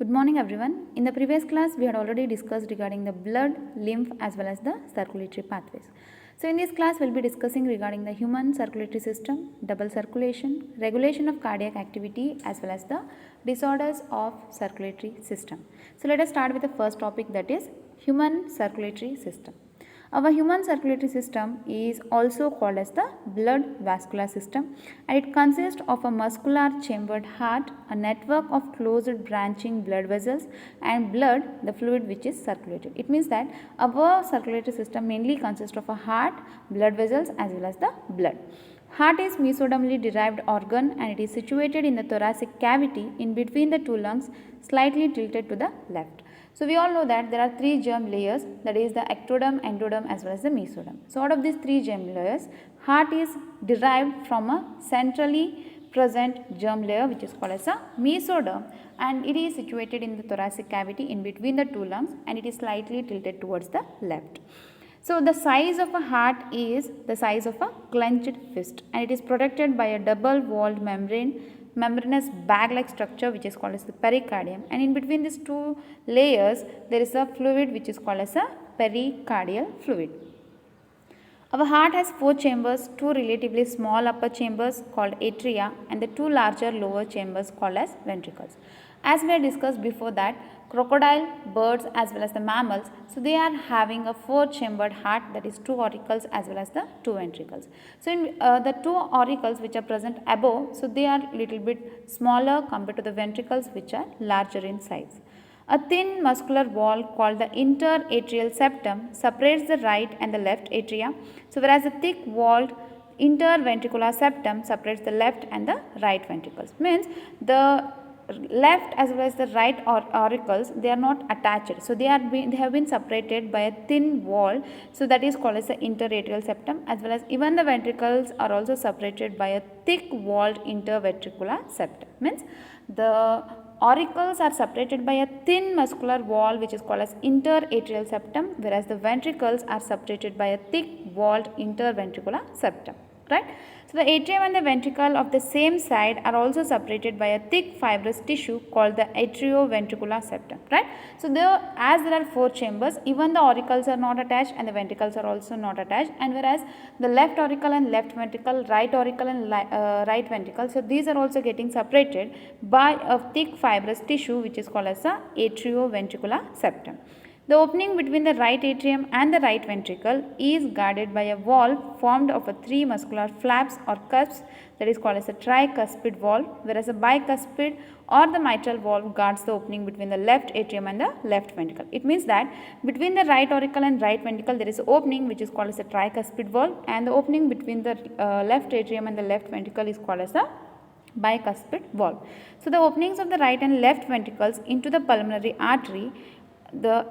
Good morning everyone. In the previous class we had already discussed regarding the blood, lymph as well as the circulatory pathways. So in this class we will be discussing regarding the human circulatory system, double circulation, regulation of cardiac activity as well as the disorders of circulatory system. So let us start with the first topic, that is human circulatory system. Our human circulatory system is also called as the blood vascular system, and it consists of a muscular chambered heart, a network of closed branching blood vessels and blood, the fluid which is circulated. It means that our circulatory system mainly consists of a heart, blood vessels as well as the blood. Heart is mesodermally derived organ and it is situated in the thoracic cavity in between the two lungs, slightly tilted to the left. So we all know that there are three germ layers, that is the ectoderm, endoderm as well as the mesoderm. So out of these three germ layers, heart is derived from a centrally present germ layer which is called as a mesoderm, and it is situated in the thoracic cavity in between the two lungs and it is slightly tilted towards the left. So the size of a heart is the size of a clenched fist, and it is protected by a double walled membranous bag-like structure which is called as the pericardium, and in between these two layers there is a fluid which is called as a pericardial fluid. Our heart has four chambers, two relatively small upper chambers called atria and the two larger lower chambers called as ventricles. As we had discussed before that crocodile, birds as well as the mammals, so they are having a four chambered heart, that is two auricles as well as the two ventricles. So in the two auricles which are present above, so they are little bit smaller compared to the ventricles which are larger in size. A thin muscular wall called the interatrial septum separates the right and the left atria. So whereas the thick walled interventricular septum separates the left and the right ventricles. Means the left as well as the right auricles, they are not attached. So they have been separated by a thin wall. So that is called as the interatrial septum, as well as even the ventricles are also separated by a thick walled interventricular septum. Means the auricles are separated by a thin muscular wall which is called as interatrial septum, whereas the ventricles are separated by a thick walled interventricular septum, right? So the atrium and the ventricle of the same side are also separated by a thick fibrous tissue called the atrioventricular septum, right? So as there are four chambers, even the auricles are not attached and the ventricles are also not attached, and whereas the left auricle and left ventricle, right auricle and right ventricle, so these are also getting separated by a thick fibrous tissue which is called as the atrioventricular septum. The opening between the right atrium and the right ventricle is guarded by a valve formed of three muscular flaps or cusps, that is called as a tricuspid valve, whereas a bicuspid or the mitral valve guards the opening between the left atrium and the left ventricle. It means that between the right auricle and right ventricle there is an opening which is called as a tricuspid valve, and the opening between the left atrium and the left ventricle is called as a bicuspid valve. So the openings of the right and left ventricles into the pulmonary artery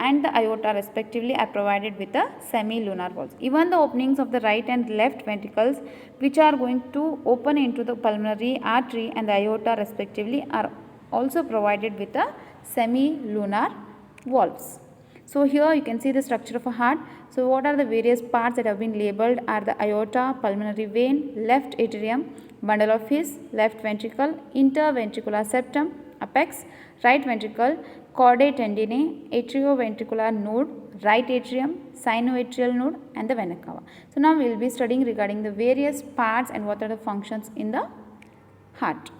and the aorta respectively are provided with the semilunar valves. Even the openings of the right and left ventricles which are going to open into the pulmonary artery and the aorta respectively are also provided with the semilunar valves. So here you can see the structure of a heart. So what are the various parts that have been labeled are the aorta, pulmonary vein, left atrium, bundle of His, left ventricle, interventricular septum, apex, right ventricle, chordae tendineae, atrioventricular node, right atrium, sinoatrial node and the vena cava. So now we will be studying regarding the various parts and what are the functions in the heart.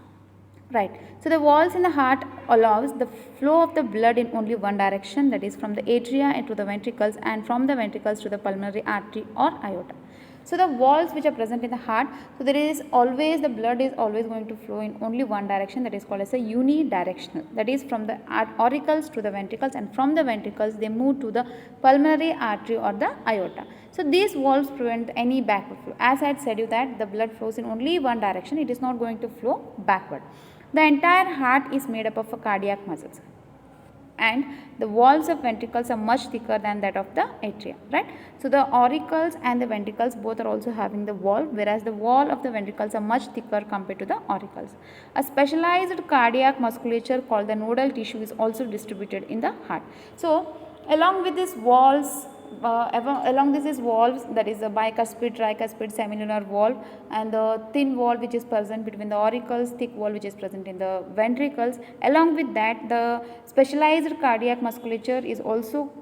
Right. So the walls in the heart allows the flow of the blood in only one direction, that is from the atria into the ventricles and from the ventricles to the pulmonary artery or aorta. So the walls which are present in the heart, so there is always, the blood is always going to flow in only one direction, that is called as a unidirectional, that is from the auricles to the ventricles, and from the ventricles they move to the pulmonary artery or the aorta. So these walls prevent any backward flow. As I had said you that the blood flows in only one direction, it is not going to flow backward. The entire heart is made up of cardiac muscles, and the walls of ventricles are much thicker than that of the atria, right? So the auricles and the ventricles both are also having the wall, whereas the wall of the ventricles are much thicker compared to the auricles. A specialized cardiac musculature called the nodal tissue is also distributed in the heart. So along with these walls along this is valves, that is the bicuspid, tricuspid, semilunar valve, and the thin valve which is present between the auricles, thick valve which is present in the ventricles. Along with that, the specialized cardiac musculature is also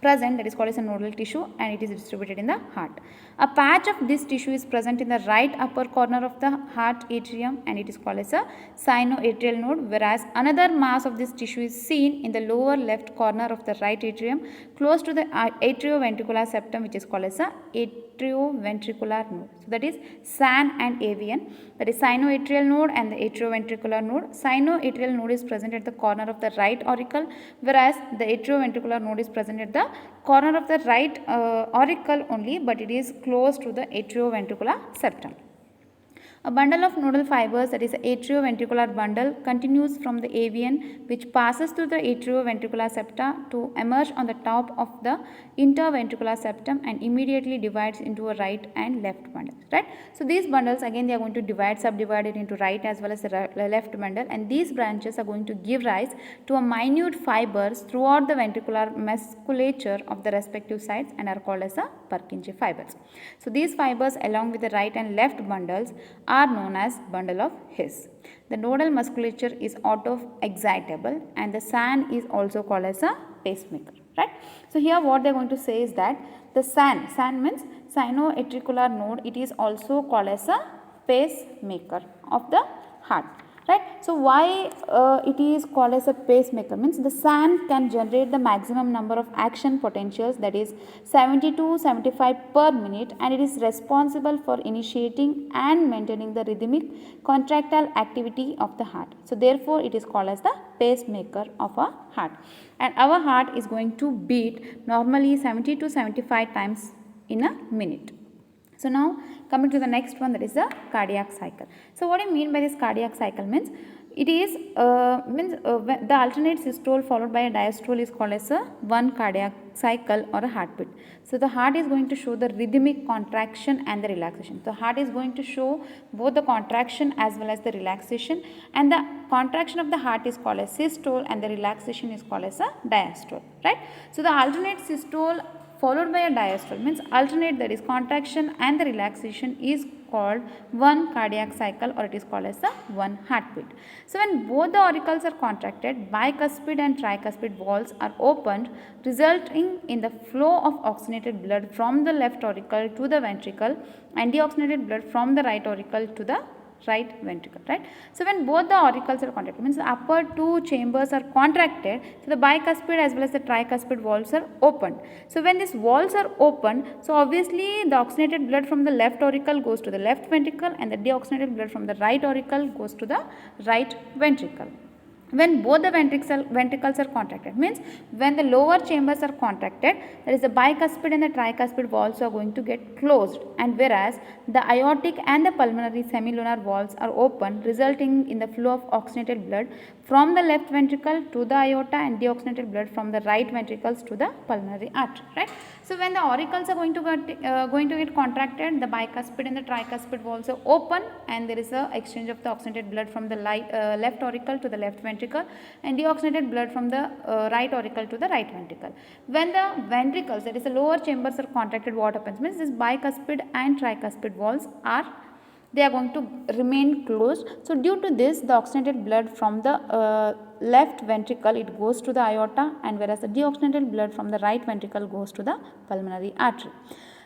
present, that is called as a nodal tissue, and it is distributed in the heart. A patch of this tissue is present in the right upper corner of the heart atrium, and it is called as a sinoatrial node, whereas another mass of this tissue is seen in the lower left corner of the right atrium close to the atrioventricular septum, which is called as a atrioventricular node. So that is SAN and AVN, that is sinoatrial node and the atrioventricular node. Sinoatrial node is present at the corner of the right auricle, whereas the atrioventricular node is present at the corner of the right auricle only, but it is close to the atrioventricular septum. A bundle of nodal fibers, that is an atrioventricular bundle, continues from the AVN, which passes through the atrioventricular septa to emerge on the top of the interventricular septum and immediately divides into a right and left bundle. Right? So these bundles again they are going to subdivide it into right as well as the left bundle, and these branches are going to give rise to a minute fibers throughout the ventricular musculature of the respective sides and are called as the Purkinje fibers. So these fibers along with the right and left bundles are known as bundle of His. The nodal musculature is auto-excitable and the SAN is also called as a pacemaker. Right? So here what they are going to say is that the SAN means sinoatricular node, it is also called as a pacemaker of the heart. Right? So why it is called as a pacemaker means the SAN can generate the maximum number of action potentials, that is 70 to 75 per minute, and it is responsible for initiating and maintaining the rhythmic contractile activity of the heart. So therefore it is called as the pacemaker of a heart, and our heart is going to beat normally 70 to 75 times in a minute. So now coming to the next one, that is the cardiac cycle. So what do you mean by this cardiac cycle means? It is the alternate systole followed by a diastole is called as a one cardiac cycle or a heartbeat. So the heart is going to show the rhythmic contraction and the relaxation. The heart is going to show both the contraction as well as the relaxation, and the contraction of the heart is called as systole and the relaxation is called as a diastole. Right? So the alternate systole followed by a diastole means alternate, that is contraction and the relaxation is called one cardiac cycle, or it is called as the one heartbeat. So when both the auricles are contracted, bicuspid and tricuspid valves are opened, resulting in the flow of oxygenated blood from the left auricle to the ventricle and deoxygenated blood from the right auricle to the right ventricle. Right? So when both the auricles are contracted means the upper two chambers are contracted, so the bicuspid as well as the tricuspid valves are opened. So when these valves are opened, so obviously the oxygenated blood from the left auricle goes to the left ventricle and the deoxygenated blood from the right auricle goes to the right ventricle. When both the ventricles are contracted means when the lower chambers are contracted, that is the bicuspid and the tricuspid valves are going to get closed, and whereas the aortic and the pulmonary semilunar valves are open, resulting in the flow of oxygenated blood from the left ventricle to the aorta and deoxygenated blood from the right ventricles to the pulmonary artery. Right? So when the auricles are going to get contracted, the bicuspid and the tricuspid valves are open, and there is a exchange of the oxygenated blood from the left auricle to the left ventricle and deoxygenated blood from the right auricle to the right ventricle. When the ventricles, that is the lower chambers, are contracted, what happens means this bicuspid and tricuspid valves are going to remain closed. So due to this, the oxygenated blood from the left ventricle, it goes to the aorta, and whereas the deoxygenated blood from the right ventricle goes to the pulmonary artery.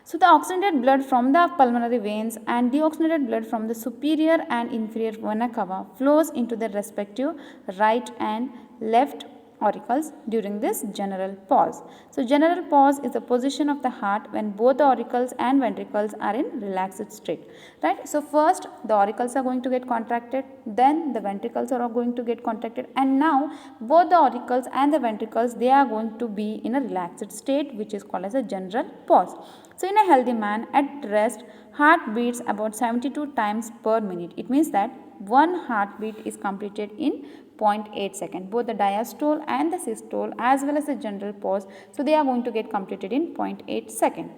So the oxygenated blood from the pulmonary veins and deoxygenated blood from the superior and inferior vena cava flows into the respective right and left auricles during this general pause. So general pause is the position of the heart when both the auricles and ventricles are in relaxed state. Right? So first the auricles are going to get contracted, then the ventricles are going to get contracted, and now both the auricles and the ventricles, they are going to be in a relaxed state, which is called as a general pause. So in a healthy man at rest, heart beats about 72 times per minute. It means that one heartbeat is completed in 0.8 seconds. Both the diastole and the systole as well as the general pause, so they are going to get completed in 0.8 seconds.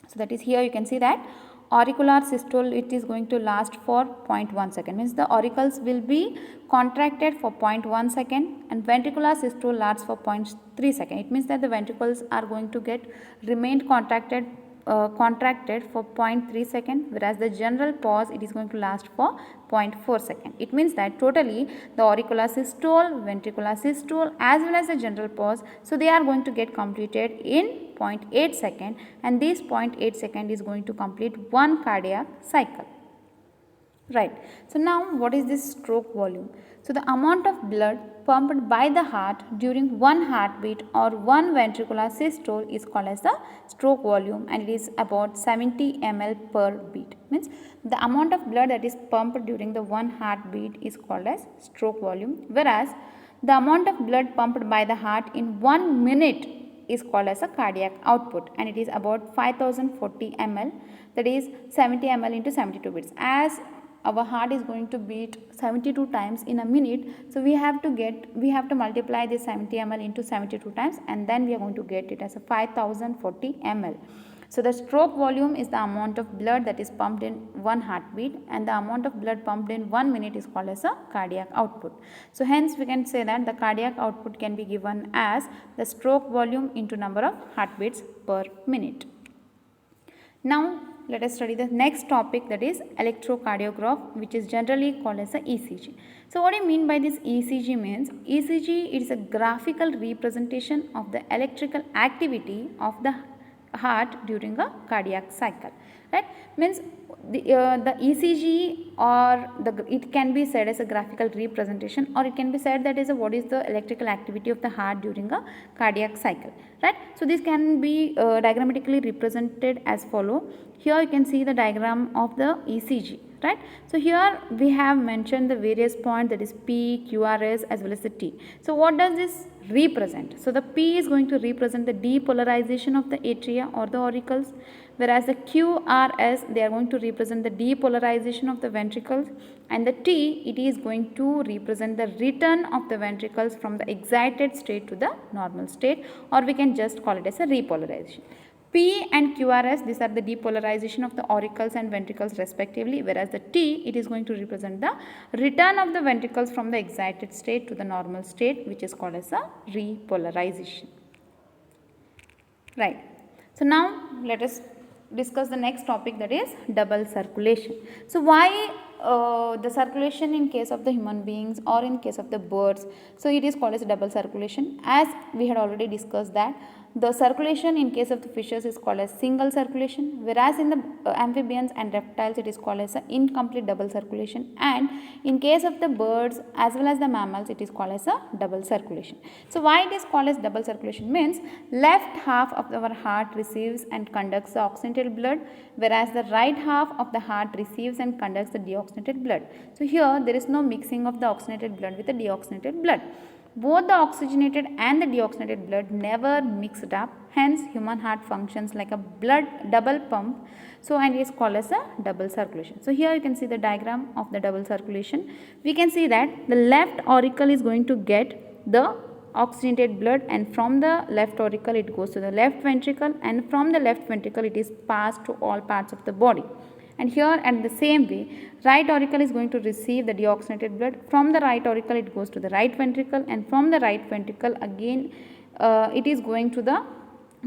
So that is, here you can see that auricular systole, it is going to last for 0.1 second, means the auricles will be contracted for 0.1 second, and ventricular systole lasts for 0.3 second. It means that the ventricles are going to get remained contracted for 0.3 second, whereas the general pause, it is going to last for 0.4 second. It means that totally the auricular systole, ventricular systole as well as the general pause, so they are going to get completed in 0.8 second, and this 0.8 second is going to complete one cardiac cycle. Right. So now what is this stroke volume? So the amount of blood pumped by the heart during one heartbeat or one ventricular systole is called as the stroke volume, and it is about 70 ml per beat. Means the amount of blood that is pumped during the one heartbeat is called as stroke volume, whereas the amount of blood pumped by the heart in 1 minute is called as a cardiac output, and it is about 5040 ml, that is 70 ml into 72 beats. As our heart is going to beat 72 times in a minute, so we have to multiply this 70 ml into 72 times, and then we are going to get it as a 5040 ml. So the stroke volume is the amount of blood that is pumped in one heartbeat, and the amount of blood pumped in 1 minute is called as a cardiac output. So hence we can say that the cardiac output can be given as the stroke volume into number of heartbeats per minute. Now let us study the next topic, that is electrocardiograph, which is generally called as a ECG. So what do you mean by this ECG means? ECG is a graphical representation of the electrical activity of the heart during a cardiac cycle. Right? Means the ECG, or it can be said as a graphical representation, or it can be said that is what is the electrical activity of the heart during a cardiac cycle. Right? So this can be diagrammatically represented as follow. Here you can see the diagram of the ECG. Right? So here we have mentioned the various points, that is P, QRS as well as the T. So what does this represent? So the P is going to represent the depolarization of the atria or the auricles, whereas the QRS, they are going to represent the depolarization of the ventricles, and the T, it is going to represent the return of the ventricles from the excited state to the normal state, or we can just call it as a repolarization. P and QRS, these are the depolarization of the auricles and ventricles respectively, whereas the T, it is going to represent the return of the ventricles from the excited state to the normal state, which is called as a repolarization. Right. So now let us discuss the next topic, that is double circulation. So why the circulation in case of the human beings or in case of the birds, so it is called as double circulation, as we had already discussed that the circulation in case of the fishes is called as single circulation, whereas in the amphibians and reptiles it is called as incomplete double circulation, and in case of the birds as well as the mammals it is called as a double circulation. So why it is called as double circulation means left half of our heart receives and conducts the oxygenated blood, whereas the right half of the heart receives and conducts the deoxygenated blood. So here there is no mixing of the oxygenated blood with the deoxygenated blood. Both the oxygenated and the deoxygenated blood never mixed up, hence human heart functions like a blood double pump, so and it is called as a double circulation. So here you can see the diagram of the double circulation. We can see that the left auricle is going to get the oxygenated blood, and from the left auricle it goes to the left ventricle, and from the left ventricle it is passed to all parts of the body. And here at the same way, right auricle is going to receive the deoxygenated blood. From the right auricle it goes to the right ventricle, and from the right ventricle again it is going to the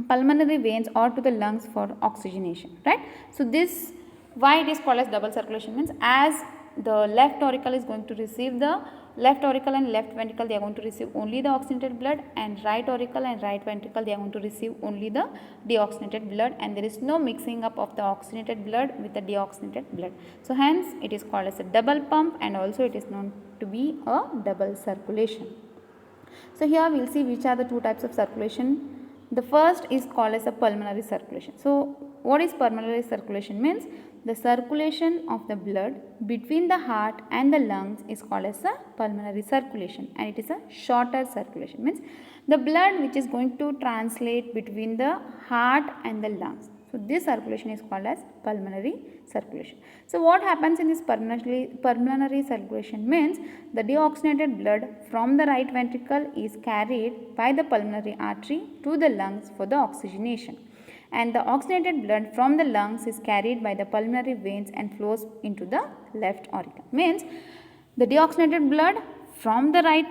pulmonary veins or to the lungs for oxygenation. Right? So this, why it is called as double circulation means, as the left auricle is going to receive the left auricle and left ventricle, they are going to receive only the oxygenated blood, and right auricle and right ventricle, they are going to receive only the deoxygenated blood, and there is no mixing up of the oxygenated blood with the deoxygenated blood. So hence it is called as a double pump, and also it is known to be a double circulation. So here we will see which are the two types of circulation. The first is called as a pulmonary circulation. So what is pulmonary circulation means? The circulation of the blood between the heart and the lungs is called as a pulmonary circulation, and it is a shorter circulation, means the blood which is going to translate between the heart and the lungs. So this circulation is called as pulmonary circulation. So what happens in this pulmonary circulation means the deoxygenated blood from the right ventricle is carried by the pulmonary artery to the lungs for the oxygenation, and the oxygenated blood from the lungs is carried by the pulmonary veins and flows into the left auricle. Means the deoxygenated blood from the right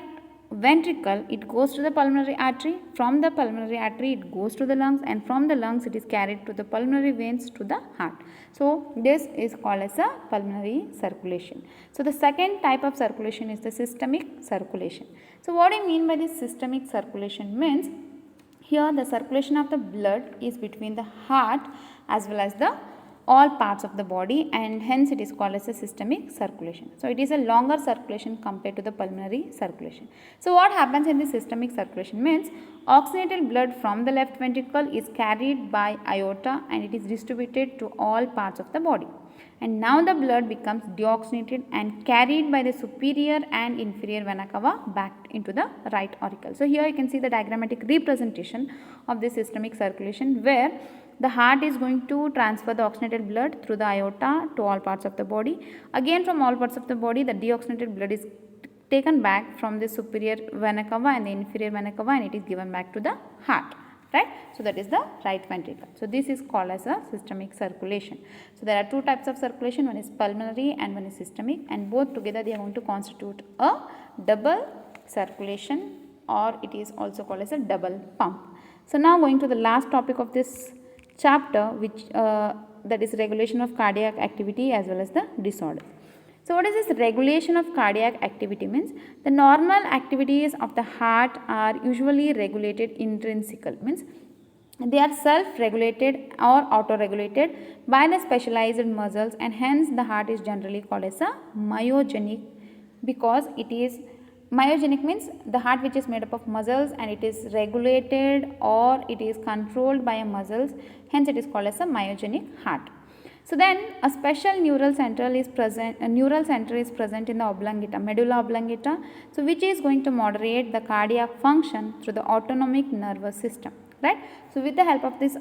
ventricle, it goes to the pulmonary artery, from the pulmonary artery it goes to the lungs, and from the lungs it is carried to the pulmonary veins to the heart. So this is called as a pulmonary circulation. So the second type of circulation is the systemic circulation. So what do you mean by this systemic circulation? Means here the circulation of the blood is between the heart as well as the all parts of the body, and hence it is called as a systemic circulation. So it is a longer circulation compared to the pulmonary circulation. So what happens in the systemic circulation means oxygenated blood from the left ventricle is carried by aorta and it is distributed to all parts of the body. And now the blood becomes deoxygenated and carried by the superior and inferior vena cava back into the right auricle. So here you can see the diagrammatic representation of the systemic circulation, where the heart is going to transfer the oxygenated blood through the aorta to all parts of the body. Again, from all parts of the body, the deoxygenated blood is taken back from the superior vena cava and the inferior vena cava, and it is given back to the heart. Right? So that is the right ventricle. So this is called as a systemic circulation. So there are two types of circulation, one is pulmonary and one is systemic, and both together they are going to constitute a double circulation, or it is also called as a double pump. So now going to the last topic of this chapter, which that is regulation of cardiac activity as well as the disorder. So what is this regulation of cardiac activity? Means the normal activities of the heart are usually regulated intrinsically, means they are self-regulated or auto-regulated by the specialized muscles, and hence the heart is generally called as a myogenic, because it is myogenic means the heart which is made up of muscles and it is regulated or it is controlled by a muscles, hence it is called as a myogenic heart. So then a special neural center is present in the oblongata, medulla oblongata, so which is going to moderate the cardiac function through the autonomic nervous system. Right? So with the help of this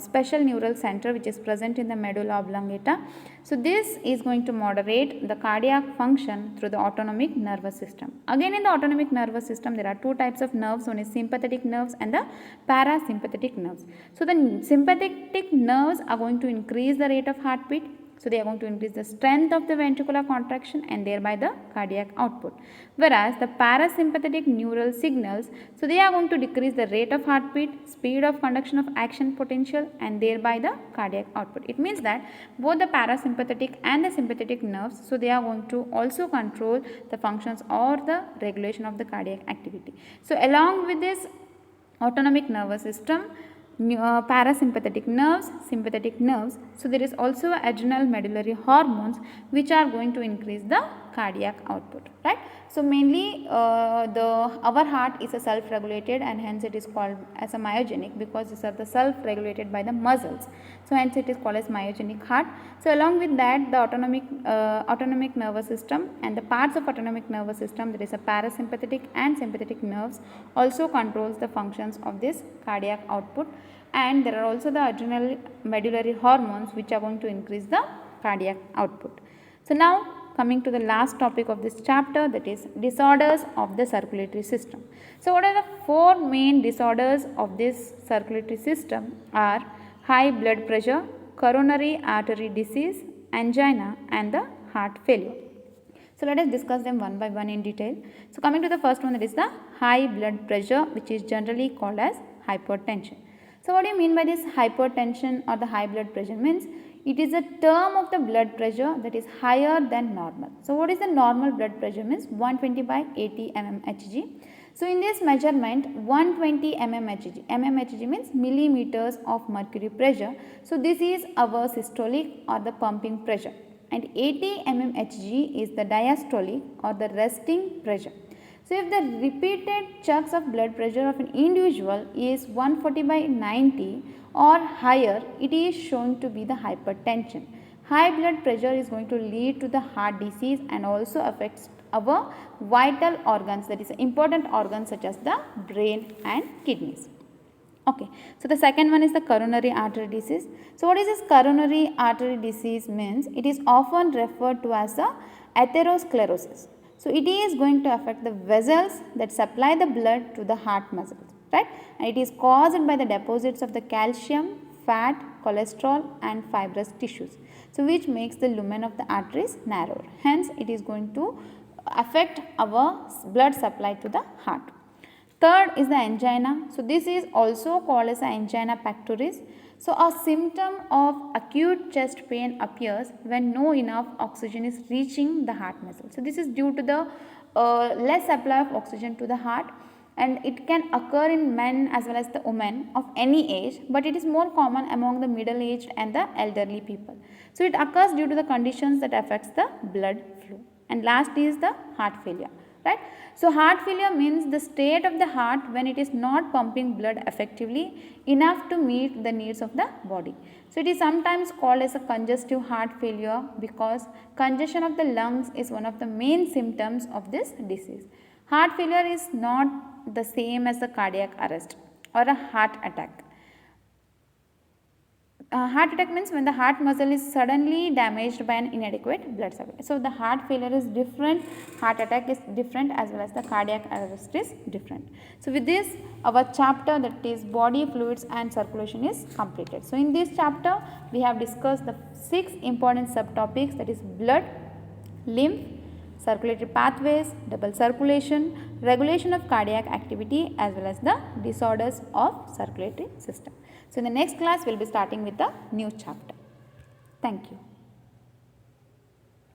special neural center which is present in the medulla oblongata, so this is going to moderate the cardiac function through the autonomic nervous system. Again, in the autonomic nervous system there are two types of nerves, one is sympathetic nerves and the parasympathetic nerves. So the sympathetic nerves are going to increase the rate of heartbeat. So they are going to increase the strength of the ventricular contraction and thereby the cardiac output. Whereas the parasympathetic neural signals, so they are going to decrease the rate of heartbeat, speed of conduction of action potential, and thereby the cardiac output. It means that both the parasympathetic and the sympathetic nerves, so they are going to also control the functions or the regulation of the cardiac activity. So along with this autonomic nervous system, parasympathetic nerves, sympathetic nerves, so there is also adrenal medullary hormones which are going to increase the cardiac output, right? So mainly our heart is a self-regulated, and hence it is called as a myogenic, because these are the self-regulated by the muscles. So hence it is called as myogenic heart. So along with that, the autonomic nervous system and the parts of autonomic nervous system, there is a parasympathetic and sympathetic nerves, also controls the functions of this cardiac output, and there are also the adrenal medullary hormones which are going to increase the cardiac output. So now coming to the last topic of this chapter, that is disorders of the circulatory system. So what are the four main disorders of this circulatory system are high blood pressure, coronary artery disease, angina, and the heart failure. So let us discuss them one by one in detail. So coming to the first one, that is the high blood pressure, which is generally called as hypertension. So what do you mean by this hypertension or the high blood pressure? Means it is a term of the blood pressure that is higher than normal. So what is the normal blood pressure? Means 120 by 80 mmHg. So in this measurement, 120 mmHg means millimeters of mercury pressure. So this is our systolic or the pumping pressure, and 80 mmHg is the diastolic or the resting pressure. So if the repeated checks of blood pressure of an individual is 140 by 90 or higher, it is shown to be the hypertension. High blood pressure is going to lead to the heart disease and also affects our vital organs, that is important organs such as the brain and kidneys. Okay, so the second one is the coronary artery disease. So what is this coronary artery disease? Means it is often referred to as the atherosclerosis. So it is going to affect the vessels that supply the blood to the heart muscles. right? And it is caused by the deposits of the calcium, fat, cholesterol and fibrous tissues. So which makes the lumen of the arteries narrower. Hence it is going to affect our blood supply to the heart. Third is the angina. So this is also called as angina pectoris. So a symptom of acute chest pain appears when no enough oxygen is reaching the heart muscle. So this is due to the less supply of oxygen to the heart, and it can occur in men as well as the women of any age, but it is more common among the middle aged and the elderly people. So it occurs due to the conditions that affects the blood flow. And last is the heart failure, right? So heart failure means the state of the heart when it is not pumping blood effectively enough to meet the needs of the body. So it is sometimes called as a congestive heart failure because congestion of the lungs is one of the main symptoms of this disease. Heart failure is not the same as the cardiac arrest or a heart attack. Heart attack means when the heart muscle is suddenly damaged by an inadequate blood supply. So the heart failure is different, heart attack is different, as well as the cardiac arrest is different. So with this, our chapter, that is body fluids and circulation, is completed. So in this chapter we have discussed the 6 important subtopics, that is blood, lymph, circulatory pathways, double circulation, regulation of cardiac activity, as well as the disorders of circulatory system. So in the next class we will be starting with a new chapter. Thank you.